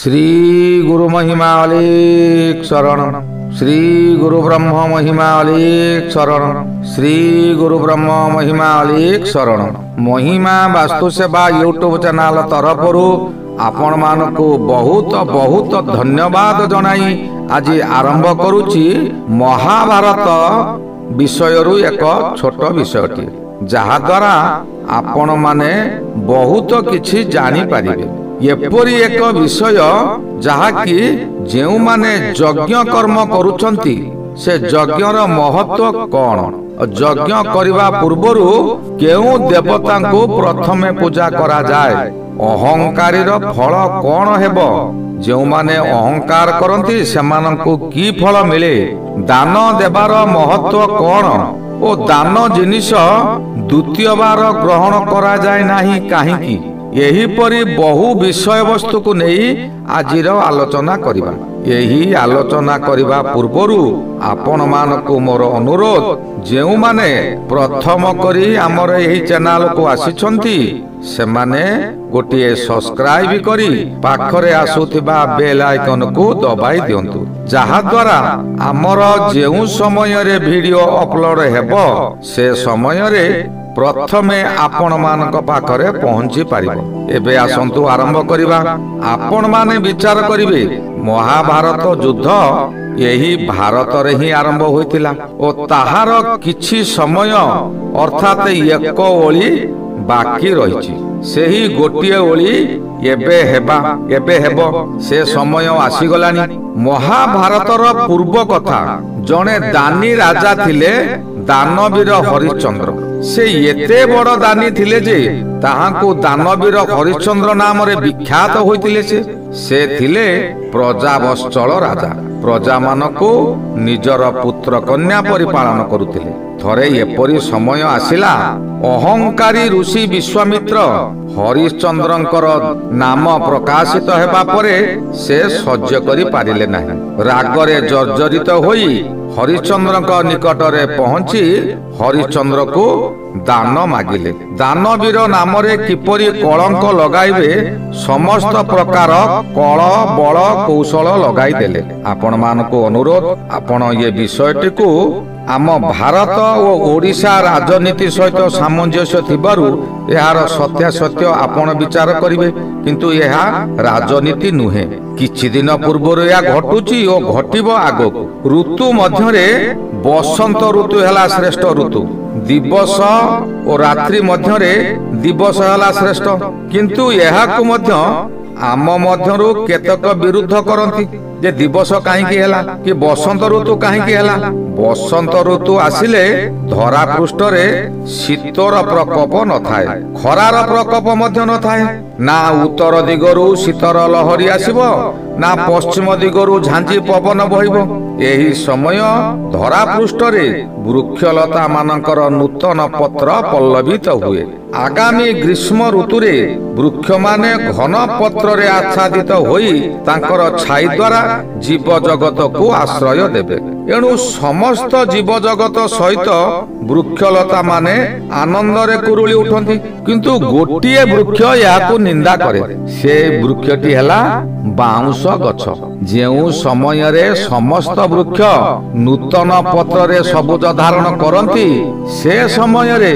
श्री गुरु महिमा अलेख शरण। श्री गुरु ब्रह्म महिमा अलेख शरण। श्री गुरु ब्रह्म महिमा अलेख शरण। महिमा वास्तु सेवा यूट्यूब चैनल तरफर आपण मानकु बहुत बहुत धन्यवाद जनाई आज आरंभ करुछि महाभारत विषयरु एक छोट विषयटी जहा द्वारा आपण माने बहुत किछि जानि पारिबे। एपरी एक विषय जहाँकि जेउ माने यज्ञ कर्म करुछंती से यज्ञर महत्व कौन, यज्ञ करने पूर्वरु केउ देवता को प्रथमे पूजा करा जाए, अहंकारी फल कौन हेबो, जो माने अहंकार करती सेमानंकु की फल मिले, दान देवार महत्व कौन ओ दान जिनिस द्वितीय बार ग्रहण करा जाए नाही काहीकि, यही परी बहु विषय वस्तु को नहीं आजिर आलोचना करिबा। यही आलोचना करिबा पूर्वरु आपण मानकु मोर अनुरोध जेउ माने प्रथम करी हमर एही चैनल को आसीछंती से माने गोटिए सब्सक्राइब करी पाखरे आसुथिबा बेल आइकन को दबाई दियंतु, जहा द्वारा हमर जेउ समय रे वीडियो अपलोड हेबो से समय रे प्रथमे आपण मानक पाखरे पहुंची पारिबो। एबे आसंतु आरंभ करिबा। आपण माने विचार करिवे महाभारत युद्ध यही भारत रे ही आरंभ होइतिला ओ ताहार किछि समय अर्थात एक ओळी बाकी रहिछि, सेही गोटिए ओळी एबे हेबो से समय आसी गलानी। महाभारतर पूर्व कथा जने दानी राजा थिले दानवीर हरिश्चंद्र। से एते बड़ दानी थिले जे ताहाको दानवीर हरिश्चंद्र नाम रे विख्यात होइतिले। से थिले प्रजावत्सल राजा, प्रजा मानको निजर पुत्र कन्या परिपालन करुथिले। थरे एपरी समय आसिला अहंकारी ऋषि विश्वामित्र हरिश्चंद्रंकर नाम प्रकाशित हेबा परे से सह्य करि पारिले नाही। रागरे जर्जरित होई हरिश्चंद्रक निकटरे पहुंची हरिश्चंद्र को दान मागिले। दानवीर नाम रे किपरि कलंक लगाइबे समस्त प्रकार कल बल कौशल लगाई देले। आपण मानको अनुरोध आपण ये विषयटी को आम भारत और ओडिशा राजनीति सहित सामंजस्य थिबारु यार सत्यासत्य आपण विचार करिवे, किंतु यह राजनीति नुहे। किछि दिन पूर्व या घटुची ओ घटिबो आगो। ऋतु मध्यरे बसंत ऋतु हेला श्रेष्ठ ऋतु, दिवस और रात्रि मध्यरे दिवस हेला श्रेष्ठ, किंतु यहाकु मध्य आम मध्यरु केतक विरुद्ध करंती जे दिवस काहीकि हेला कि बसंत ऋतु काहीकि हेला। बसंत ऋतु आसिले धरा पृष्ठ रे शीतर प्रकोप न थाए, खरार प्रकोप मध्य न थाए। ना उत्तर दिगरु शीतर लहरी आसिबो, ना पश्चिम दिगरु झांझी पवन बहिबो। एही समय धरा पृष्ठ रे वृक्षलता मानकर नूतन पत्र पल्लवित हुए। आगामी ग्रीष्म ऋतु रे वृक्ष माने घन पत्र रे आच्छादित होई तांकर छाई द्वारा जीव जगत को आश्रय देबे। एणु समस्त जीव जगत सहित वृक्षलता माने आनंद रे कुरुली उठंती, किंतु गोटिए वृक्ष याकु निंदा करे। से वृक्षटी हेला बाउंस गछ। जेउ समय रे समस्त वृक्ष नूतन पत्र रे सबुज धारण करंती से समय रे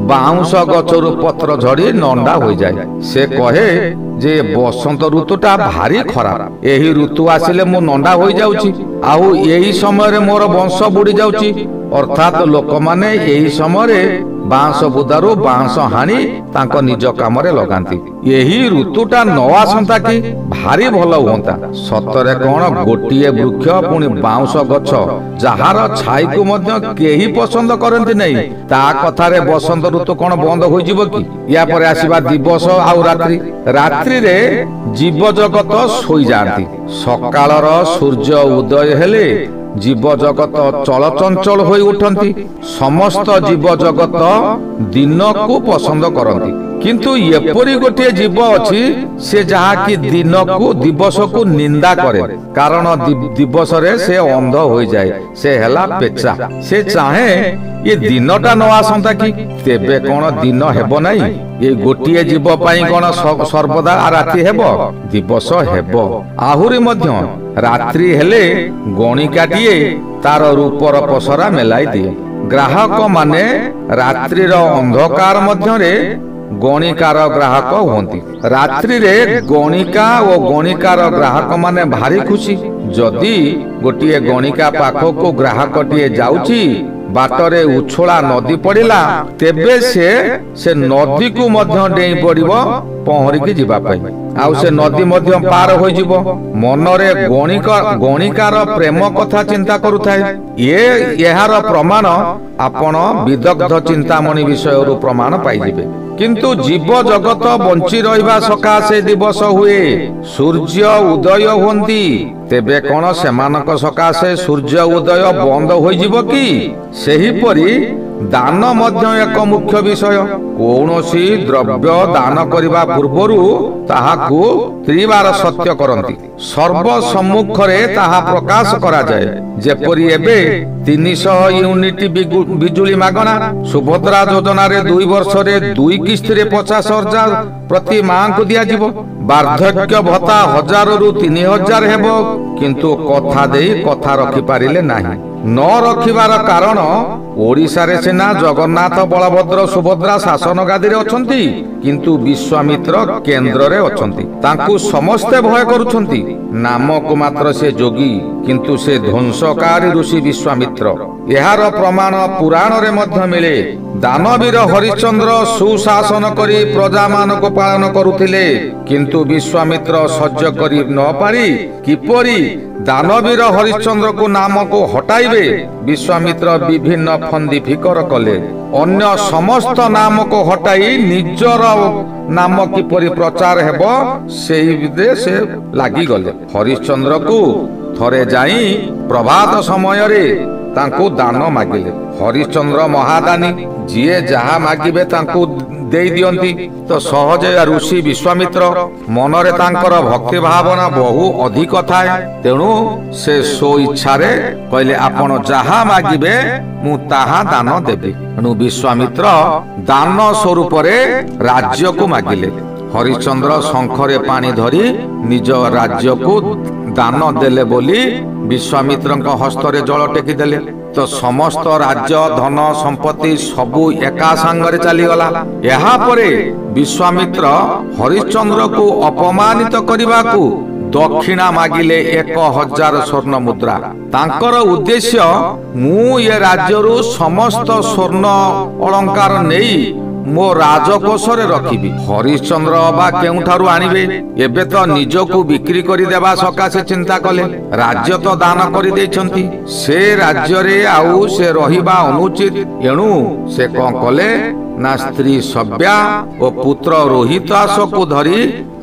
बाउंस गछरु पत्र झड़ी नंडा हो जाए। से कहे जे बसंत ऋतुटा भारी खराब, एही ऋतु आसिले मु नंडा हो जाउची, आउ एही समय रे मोर वंश बुड़ी जाउची। अर्थात लोक माने एही समय रे बांस बुदारू बांस हाणी तांको निज काम रे लगांती। यही ऋतुटा न आसंता कि भारी भल हुंता। सतरे कोन गोटिए वृक्ष पुणी बांस गछ जहार छाई को मध्य केही पसंद करंती नहीं, ता कथारे बसंत ऋतु कोन बंद होई जिवो कि? या परे आसीबा दिवस आउ रात्रि। रात्रि रे जीव जगत सोई जांती, सकाळर सूर्य उदय हेले जीव जगत चलचंचल होई उठंती। समस्त जीव जगत दिन को पसंद करंती, କିନ୍ତୁ ଏପରି ଗୋଟିଏ ଜୀବ ଅଛି ସେ ଯାହାକି ଦିନକୁ ଦିବସକୁ ନିନ୍ଦା କରେ, କାରଣ ଦିବସରେ ସେ ଅନ୍ଧ ହୋଇଯାଏ, ସେ ହେଲା ପେଚା। ସେ ଚାହେଁ ଏ ଦିନଟା ନ ଆସନ୍ତା କି, ତେବେ କଣ ଦିନ ହେବ ନାହିଁ? ଏ ଗୋଟିଏ ଜୀବ ପାଇଁ କଣ ସର୍ବଦା ରାତି ହେବ? ଦିବସ ହେବ। ଆହୁରି ମଧ୍ୟ ରାତ୍ରି ହେଲେ ଗଣିକାଟିଏ ତାର ରୂପର ପସରା ମେଲାଇ ଦିଏ। ଗ୍ରାହକ ମାନେ ରାତ୍ରିର ଅନ୍ଧକାର ମଧ୍ୟରେ ଗଣିକାର ଗ୍ରାହକ ହୁଅନ୍ତି। ରାତ୍ରିରେ ଗଣିକା ଓ ଗଣିକାର ଗ୍ରାହକ ମାନେ ଭାରି ଖୁସି। ଯଦି ଗୋଟିଏ ଗଣିକା ପାଖକୁ ଗ୍ରାହକଟିଏ ଯାଉଛି, ବାଟରେ ଉଛୁଳା ନଦୀ ପଡ଼ିଲା, ତେବେ ସେ ନଦୀକୁ ମଧ୍ୟ ଡେଇଁ ପଡ଼ିବ ପହଁରିକି ଯିବା ପାଇଁ, ଆଉ ସେ ନଦୀ ମଧ୍ୟ ପାର ହୋଇଯିବ। ମନରେ ଗଣିକାର ପ୍ରେମ କଥା ଚିନ୍ତା କରୁଥାଏ। ଏହାର ପ୍ରମାଣ ଆପଣ ବିଦଗ୍ଧ ଚିନ୍ତାମଣି ବିଷୟରୁ ପ୍ରମାଣ ପାଇଯିବେ। କିନ୍ତୁ ଜୀବ ଜଗତ ବଞ୍ଚି ରହିବା ସକାଶେ ଦିବସ ହୁଏ, ସୂର୍ଯ୍ୟ ଉଦୟ ହୁଅନ୍ତି। ତେବେ କଣ ସେମାନଙ୍କ ସକାଶେ ସୂର୍ଯ୍ୟ ଉଦୟ ବନ୍ଦ ହୋଇଯିବ କି? ସେହିପରି ଦାନ ମଧ୍ୟ ଏକ ମୁଖ୍ୟ ବିଷୟ। କୌଣସି ଦ୍ରବ୍ୟ ଦାନ କରିବା ପୂର୍ବରୁ ତାହାକୁ ତ୍ରିବାର ସତ୍ୟ କରନ୍ତି, ସର୍ବ ସମ୍ମୁଖରେ ତାହା ପ୍ରକାଶ କରାଯାଏ। ଯେପରି ଏବେ 300 ୟୁନିଟ ବିଜୁଳି ମାଗଣା, ସୁଭଦ୍ରା ଯୋଜନାରେ 2 ବର୍ଷରେ 2 କିସ୍ତିରେ 50,000 ପ୍ରତି ମାଙ୍କୁ ଦିଆଯିବ। ବାର୍ଦ୍ଧକ୍ୟ ଭତ୍ତା 1000ରୁ 3000 ହେବ, କିନ୍ତୁ କଥା ଦେଇ କଥା ରଖିପାରିଲେ ନାହିଁ। ନ ରଖିବାର କାରଣ ଓଡ଼ିଶାରେ ସିନା ଜଗନ୍ନାଥ, ବଳଭଦ୍ର, ସୁଭଦ୍ରା ଶାସନ ଗାଦିରେ ଅଛନ୍ତି, କିନ୍ତୁ ବିଶ୍ୱାମିତ୍ର କେନ୍ଦ୍ରରେ ଅଛନ୍ତି। ତାଙ୍କୁ ସମସ୍ତେ ଭୟ କରୁଛନ୍ତି। ନାମକୁ ମାତ୍ର ସେ ଯୋଗୀ, କିନ୍ତୁ ସେ ଧ୍ୱଂସକାରୀ ଋଷି ବିଶ୍ୱାମିତ୍ର। ଏହାର ପ୍ରମାଣ ପୁରାଣରେ ମଧ୍ୟ ମିଳେ। ଦାନବୀର ହରିଶ୍ଚନ୍ଦ୍ର ସୁଶାସନ କରି ପ୍ରଜାମାନଙ୍କୁ ପାଳନ କରୁଥିଲେ, କିନ୍ତୁ ବିଶ୍ୱାମିତ୍ର ସହ୍ୟ କରି ନ ପାରି କିପରି ଦାନବୀର ହରିଶ୍ଚନ୍ଦ୍ରକୁ ନାମକୁ ହଟାଇବେ, ବିଶ୍ୱାମିତ୍ର ବିଭିନ୍ନ ଫନ୍ଦି ଫିକର କଲେ। ଅନ୍ୟ ସମସ୍ତ ନାମକୁ ହଟାଇ ନିଜର ନାମ କିପରି ପ୍ରଚାର ହେବ ସେଇରେ ସେ ଲାଗିଗଲେ। ହରିଶ୍ଚନ୍ଦ୍ରକୁ ଥରେ ଯାଇ ପ୍ରଭାତ ସମୟରେ ତାଙ୍କୁ ଦାନ ମାଗିଲେ। ହରିଶ୍ଚନ୍ଦ୍ର ମହାଦାନୀ, ଯିଏ ଯାହା ମାଗିବେ ତାଙ୍କୁ ଦେଇ ଦିଅନ୍ତି। ତ ସହଜେ ଋଷି ବିଶ୍ୱାମିତ୍ର ମନରେ ତାଙ୍କର ଭକ୍ତି ଭାବନା ବହୁ ଅଧିକ ଥାଏ, ତେଣୁ ସେ ସ୍ୱଇଚ୍ଛାରେ କହିଲେ, ଆପଣ ଯାହା ମାଗିବେ ମୁଁ ତାହା ଦାନ ଦେବି। ତେଣୁ ବିଶ୍ୱାମିତ୍ର ଦାନ ସ୍ୱରୂପରେ ରାଜ୍ୟକୁ ମାଗିଲେ। ହରିଶ୍ଚନ୍ଦ୍ର ଶଙ୍ଖରେ ପାଣି ଧରି ନିଜ ରାଜ୍ୟକୁ ଦାନ ଦେଲେ ବୋଲି ବିଶ୍ୱାମିତ୍ରଙ୍କ ହସ୍ତରେ ଜଳ ଟେକି ଦେଲେ। ତ ସମସ୍ତ ରାଜ୍ୟ, ଧନ ସମ୍ପତ୍ତି ସବୁ ଏକା ସାଙ୍ଗରେ ଚାଲିଗଲା। ଏହାପରେ ବିଶ୍ୱାମିତ୍ର ହରିଶ୍ଚନ୍ଦ୍ରକୁ ଅପମାନିତ କରିବାକୁ ଦକ୍ଷିଣା ମାଗିଲେ 1000 ସ୍ୱର୍ଣ୍ଣ ମୁଦ୍ରା। ତାଙ୍କର ଉଦ୍ଦେଶ୍ୟ, ମୁଁ ଏ ରାଜ୍ୟରୁ ସମସ୍ତ ସ୍ୱର୍ଣ୍ଣ ଅଳଙ୍କାର ନେଇ ମୋ ରାଜକୋଷରେ ରଖିବି। ହରିଶ୍ଚନ୍ଦ୍ର ବା କେଉଁଠାରୁ ଆଣିବେ? ଏବେ ତ ନିଜକୁ ବିକ୍ରି କରିଦେବା ସକାଶେ ଚିନ୍ତା କଲେ। ରାଜ୍ୟ ତ ଦାନ କରିଦେଇଛନ୍ତି, ସେ ରାଜ୍ୟରେ ଆଉ ସେ ରହିବା ଅନୁଚିତ। ଏଣୁ ସେ କଣ କଲେ ନା ସ୍ତ୍ରୀ ସବ୍ୟା ଓ ପୁତ୍ର ରୋହିତାଶକୁ ଧରି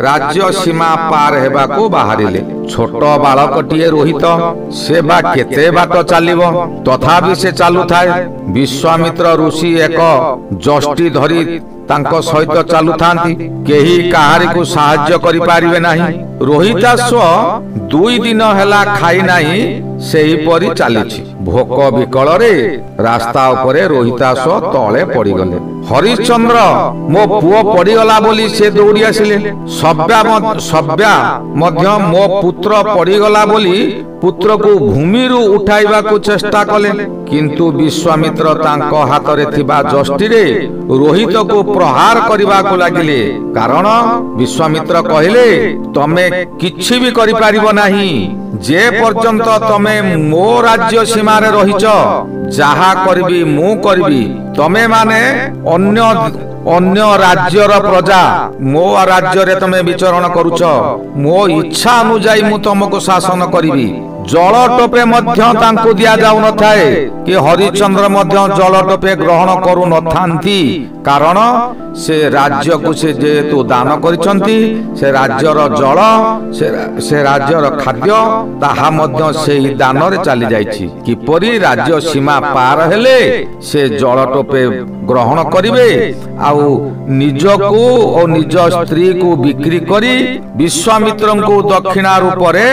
ରାଜ୍ୟ ସୀମା ପାର ହେବାକୁ ବାହାରିଲେ। ଛୋଟ ବାଳକଟିଏ ରୋହିତ, ସେ ବା କେତେ ବାଟ ଚାଲିବ? ତଥାପି ସେ ଚାଲୁଥାଏ। ବିଶ୍ୱାମିତ୍ର ଋଷି ଏକ ଯଷ୍ଟି ଧରି ତାଙ୍କ ସହିତ ଚାଲୁଥାନ୍ତି। କେହି କାହାରିକୁ ସାହାଯ୍ୟ କରିପାରିବେ ନାହିଁ। ରୋହିତାଶ 2 ଦିନ ହେଲା ଖାଇ ନାହିଁ, ସେହିପରି ଚାଲିଛି। ଭୋକ ବିକଳରେ ରାସ୍ତା ଉପରେ ରୋହିତାଶ ତଳେ ପଡ଼ିଗଲେ। ହରିଶ୍ଚନ୍ଦ୍ର, ମୋ ପୁଅ ପଡ଼ିଗଲା ବୋଲି ସେ ଦୌଡ଼ି ଆସିଲେ। ସବ୍ୟା ମଧ୍ୟ ମୋ ପୁତ୍ର ପଡ଼ିଗଲା ବୋଲି ପୁତ୍ରକୁ ଭୂମିରୁ ଉଠାଇବାକୁ ଚେଷ୍ଟା କଲେ, କିନ୍ତୁ ବିଶ୍ୱାମିତ୍ର ତାଙ୍କ ହାତରେ ଥିବା ଯଷ୍ଟିରେ ରୋହିତକୁ ପ୍ରହାର କରିବାକୁ ଲାଗିଲେ। କାରଣ ବିଶ୍ୱାମିତ୍ର କହିଲେ, ତମେ କିଛି ବି କରିପାରିବ ନାହିଁ ଯେ ପର୍ଯ୍ୟନ୍ତ ତମେ ମୋ ରାଜ୍ୟ ସୀମାରେ ରହିଛ। ଯାହା କରିବି ମୁଁ କରିବି। ତମେ ମାନେ ଅନ୍ୟ ରାଜ୍ୟର ପ୍ରଜା, ମୋ ରାଜ୍ୟରେ ତମେ ବିଚରଣ କରୁଛ। ମୋ ଇଚ୍ଛା ଅନୁଯାୟୀ ମୁଁ ତମକୁ ଶାସନ କରିବି। जल टोपे मध्य तांकु दिया जाउ न थाए कि हरिचंद्र मध्य जल टोपे ग्रहण करू न थांती कारण से राज्य को से जेतु दान करिसंती से राज्यर जल से राज्यर खाद्य ताहा मध्य से दान रे चली जाइछि किपरि राज्य सीमा पार हेले से जल टोपे ग्रहण करिवे आउ निज को और निज स्त्री को बिक्री करी विश्वामित्र को दक्षिणा रूप रे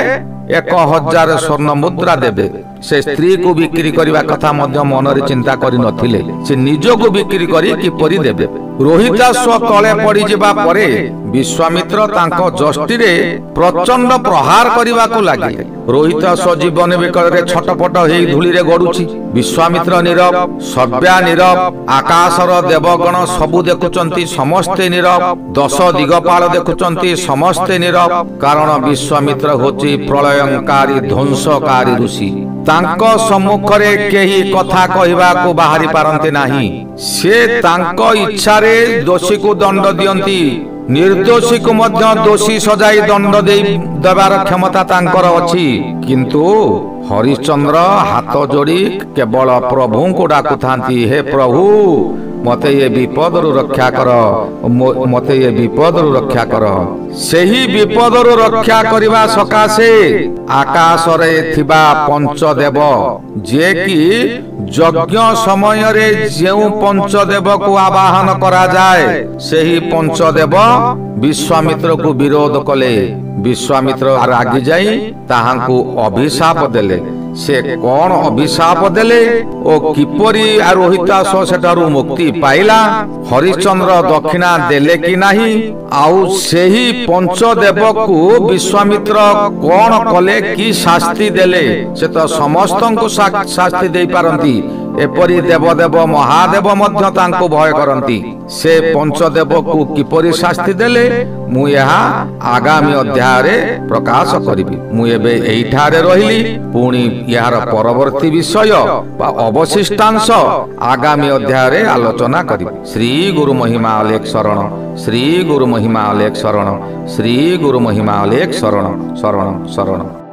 1000 स्वर्ण मुद्रा देबे से स्त्री को बिक्री करने कथा मन रे चिंता करि नथिले से निज को बिक्री करी किपरि देबे रोहिताश्व तले पड़ी जिबा परे विश्वामित्र तांको जष्टि रे प्रचंड प्रहार करबा को लागे रोहिताश्व जीवन विकल रे छटपट हेई धूली रे गडुची विश्वामित्र नीरव सभ्या नीरव आकाशर देवगण सबु देखुचंती समस्ते नीरव 10 दिगपाल देखुचंती समस्ते नीरव कारण विश्वामित्र होची प्रलयंकारी ध्वंसकारी ऋषि तांको सम्मुख रे केही कथा कहबा को बाहरी पारंती नाही से तांको इच्छा रे दोषी को दंड दियंती निर्दोषी को मध्य दोषी सजाई दंड देवार क्षमता तांकर अछि किंतु हरिश्चंद्र हाथ जोड़ी केवल प्रभु को डाकुथांती हे प्रभु मते ये विपद रु रक्षा कर मते ये विपद रु रक्षा कर सेही विपद रु रक्षा करिबा सकाशे आकाश रे थिबा पंचदेव जे कि यज्ञ समय रे जेउ पंचदेव को आवाहन करा जाए सेही पंचदेव विश्वामित्र को विरोध कले विश्वामित्र रागी जाई ताहांकु अभिशाप देले से कौन अभिशाप देले ओ किपरि रोहिताश्व सेठारु मुक्ति पाइला हरिश्चंद्र दक्षिणा देले कि नाही आउ सेही पंचदेव को विश्वामित्र कौन कले कि शास्ति देले से तो समस्तंकु शास्ति दे पारंती एपरि देवदेव महादेव मध्य तांको भय करंती से पंचदेव को किपरि शास्ति देले मु यहाँ आगामी अध्याय रे प्रकाश करिबी मु एबे एठारे रहिली पुणी यार परवर्ती विषय बा अवशिष्टांश आगामी अध्याय रे आलोचना करिबी श्री गुरु महिमा अलेख शरण श्री गुरु महिमा अलेख शरण श्री गुरु महिमा अलेख शरण शरण शरण।